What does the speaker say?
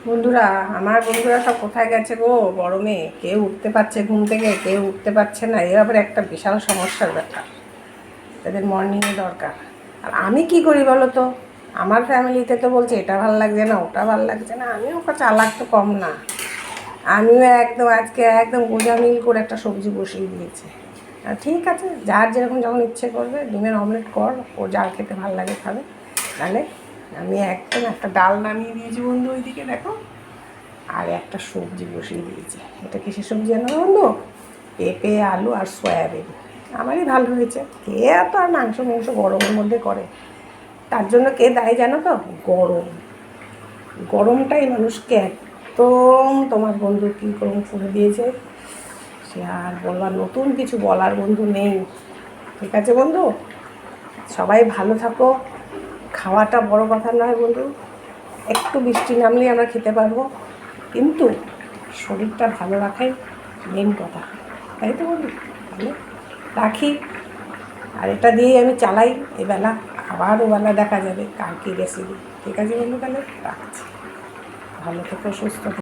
বন্ধুরা, আমার বন্ধুরা সব কোথায় গেছে গো? গরমে কেউ উঠতে পারছে ঘুম থেকে, কেউ উঠতে পারছে না। এ আবার একটা বিশাল সমস্যার ব্যাপার। তাদের মর্নিংয়ে দরকার। আর আমি কি করি বলো তো? আমার ফ্যামিলিতে তো বলছে এটা ভাল লাগছে না, ওটা ভাল লাগছে না। আমিও চালাক তো কম না। আমিও আজকে একদম গোজামিল করে একটা সবজি বসিয়ে দিয়েছি। ঠিক আছে, যার যেরকম যখন ইচ্ছে করবে ডিমের অমলেট কর, ও যার খেতে ভালো লাগে খাবে। তাহলে আমি একদম একটা ডাল নামিয়ে দিয়েছি বন্ধু, ওইদিকে দেখো। আর একটা সবজি বসিয়ে দিয়েছি। এটা কিসের সবজি জানো বন্ধু? পেঁপে, আলু আর সয়াবিন। আমারই ভালো হয়েছে। কে এত আর মাংস গরমের মধ্যে করে? তার জন্য কে দায়ী জানো তো? গরম। গরমটাই মানুষকে একদম, তোমার বন্ধু কী গরম করে দিয়েছে সে আর বলবার, নতুন কিছু বলার বন্ধু নেই। ঠিক আছে বন্ধু, সবাই ভালো থাকো। খাওয়াটা বড় কথা নয় বন্ধু, একটু বৃষ্টি নামলেই আমরা খেতে পারবো, কিন্তু শরীরটা ভালো রাখাই মেন কথা। তাই তো বন্ধু? তাহলে রাখি। আর এটা দিয়েই আমি চালাই এবেলা। আবার ওবেলা দেখা যাবে কার কী রেসিপি। ঠিক আছে বন্ধু, তাহলে রাখছি। ভালো থেকো, সুস্থ থেকো।